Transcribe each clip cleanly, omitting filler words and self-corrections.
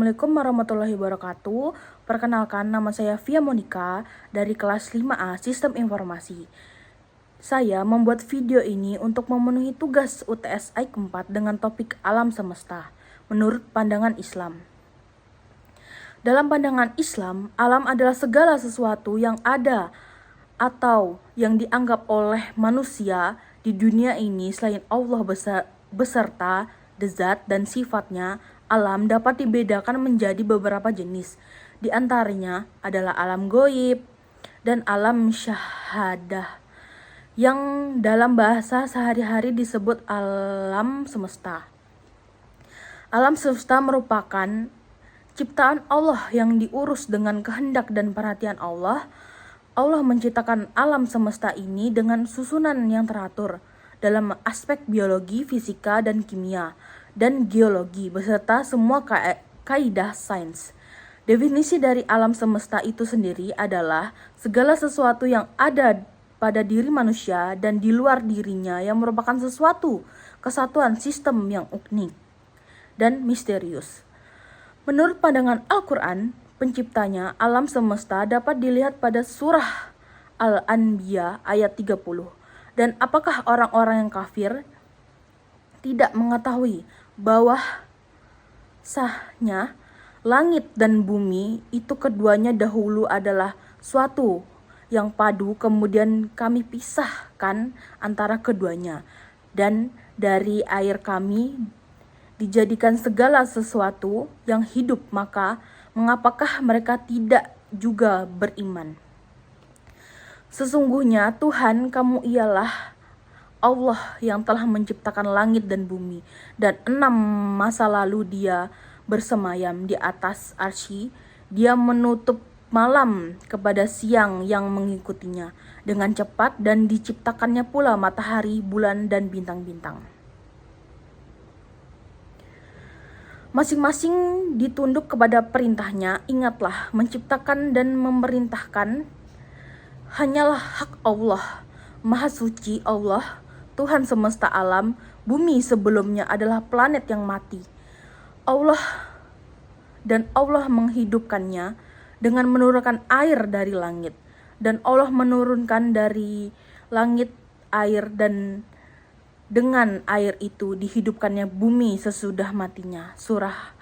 Assalamualaikum warahmatullahi wabarakatuh. Perkenalkan, nama saya Via Monica dari kelas 5A Sistem Informasi. Saya membuat video ini untuk memenuhi tugas UTS AIK 4 dengan topik alam semesta menurut pandangan Islam. Dalam pandangan Islam, alam adalah segala sesuatu yang ada atau yang dianggap oleh manusia di dunia ini selain Allah beserta zat dan sifatnya. Alam dapat dibedakan menjadi beberapa jenis. Di antaranya adalah alam goib dan alam syahadah, yang dalam bahasa sehari-hari disebut alam semesta. Alam semesta merupakan ciptaan Allah yang diurus dengan kehendak dan perhatian Allah. Allah menciptakan alam semesta ini dengan susunan yang teratur dalam aspek biologi, fisika, dan kimia, dan geologi, beserta semua kaidah sains. Definisi dari alam semesta itu sendiri adalah segala sesuatu yang ada pada diri manusia dan di luar dirinya yang merupakan sesuatu kesatuan sistem yang unik dan misterius. Menurut pandangan Al-Quran, penciptanya alam semesta dapat dilihat pada surah Al-Anbiya ayat 30. Dan apakah orang-orang yang kafir tidak mengetahui bahwa sahnya langit dan bumi itu keduanya dahulu adalah suatu yang padu, kemudian kami pisahkan antara keduanya, dan dari air kami dijadikan segala sesuatu yang hidup, maka mengapakah mereka tidak juga beriman? Sesungguhnya Tuhan kamu ialah Allah yang telah menciptakan langit dan bumi, dan 6 masa lalu Dia bersemayam di atas arsy. Dia menutup malam kepada siang yang mengikutinya dengan cepat, dan diciptakannya pula matahari, bulan, dan bintang-bintang. Masing-masing ditunduk kepada perintahnya. Ingatlah, menciptakan dan memerintahkan hanyalah hak Allah. Maha suci Allah, Tuhan semesta alam. Bumi sebelumnya adalah planet yang mati. Allah menghidupkannya dengan menurunkan air dari langit. Dan Allah menurunkan dari langit air, dan dengan air itu dihidupkannya bumi sesudah matinya. Surah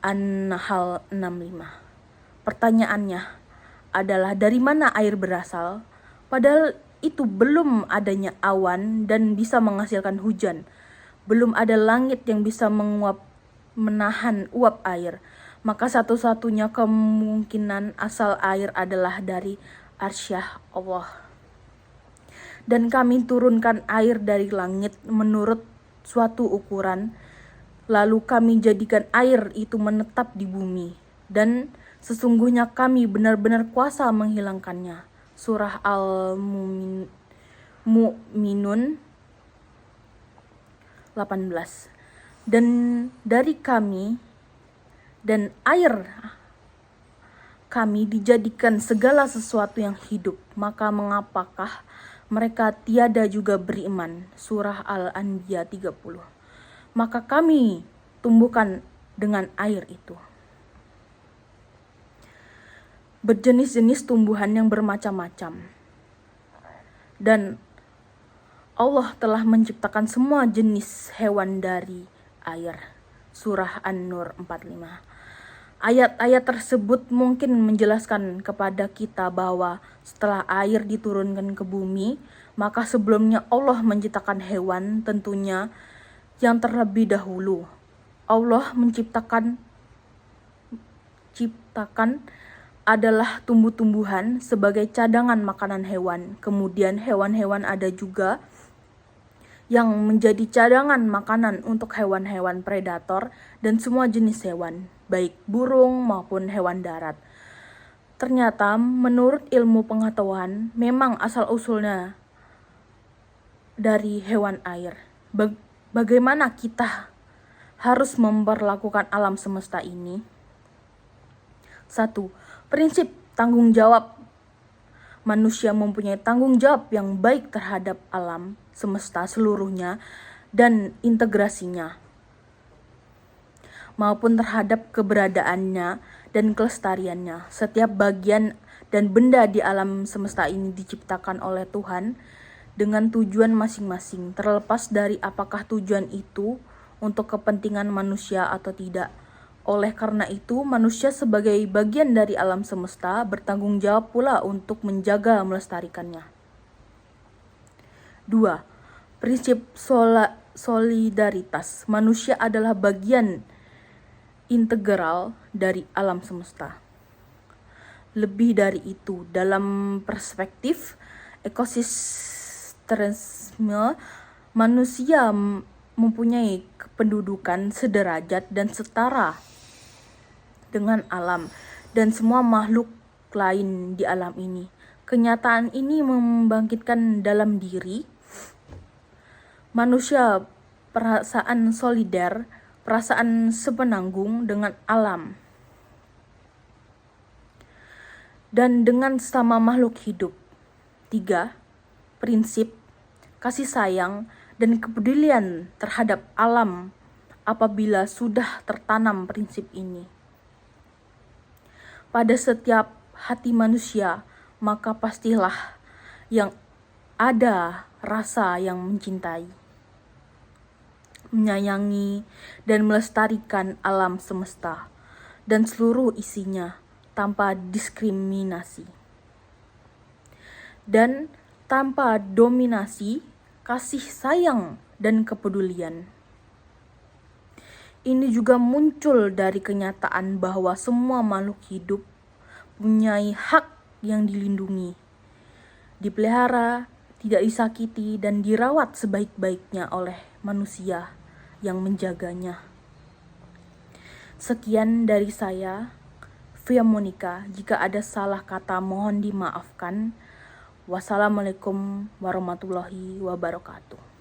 An-Nahl 65. Pertanyaannya adalah, dari mana air berasal? Padahal itu belum adanya awan dan bisa menghasilkan hujan. Belum ada langit yang bisa menahan uap air. Maka satu-satunya kemungkinan asal air adalah dari arsyah Allah. Dan kami turunkan air dari langit menurut suatu ukuran, lalu kami jadikan air itu menetap di bumi, dan sesungguhnya kami benar-benar kuasa menghilangkannya. Surah Al-Mu'minun 18. Dan dari kami dan air kami dijadikan segala sesuatu yang hidup, maka mengapakah mereka tiada juga beriman? Surah Al-Anbiya 30. Maka kami tumbuhkan dengan air itu berjenis-jenis tumbuhan yang bermacam-macam. Dan Allah telah menciptakan semua jenis hewan dari air. Surah An-Nur 45. Ayat-ayat tersebut mungkin menjelaskan kepada kita bahwa setelah air diturunkan ke bumi, maka sebelumnya Allah menciptakan hewan tentunya yang terlebih dahulu. Allah menciptakan adalah tumbuh-tumbuhan sebagai cadangan makanan hewan. Kemudian hewan-hewan ada juga yang menjadi cadangan makanan untuk hewan-hewan predator dan semua jenis hewan, baik burung maupun hewan darat. Ternyata menurut ilmu pengetahuan, memang asal-usulnya dari hewan air. Bagaimana kita harus memperlakukan alam semesta ini? 1. Prinsip tanggung jawab. Manusia mempunyai tanggung jawab yang baik terhadap alam semesta seluruhnya dan integrasinya. maupun terhadap keberadaannya dan kelestariannya. Setiap bagian dan benda di alam semesta ini diciptakan oleh Tuhan dengan tujuan masing-masing, terlepas dari apakah tujuan itu untuk kepentingan manusia atau tidak. Oleh karena itu, manusia sebagai bagian dari alam semesta bertanggung jawab pula untuk menjaga melestarikannya. 2. Prinsip solidaritas. Manusia adalah bagian integral dari alam semesta. Lebih dari itu, dalam perspektif ekosistemnya, manusia mempunyai kependudukan sederajat dan setara dengan alam dan semua makhluk lain di alam ini. Kenyataan ini membangkitkan dalam diri manusia perasaan solider, perasaan sepenanggung dengan alam dan dengan sesama makhluk hidup. 3. Prinsip kasih sayang dan kepedulian terhadap alam. Apabila sudah tertanam prinsip ini pada setiap hati manusia, maka pastilah yang ada rasa yang mencintai, menyayangi, dan melestarikan alam semesta dan seluruh isinya tanpa diskriminasi dan tanpa dominasi kasih sayang dan kepedulian. Ini juga muncul dari kenyataan bahwa semua makhluk hidup mempunyai hak yang dilindungi, dipelihara, tidak disakiti, dan dirawat sebaik-baiknya oleh manusia yang menjaganya. Sekian dari saya, Via Monica. Jika ada salah kata mohon dimaafkan. Wassalamualaikum warahmatullahi wabarakatuh.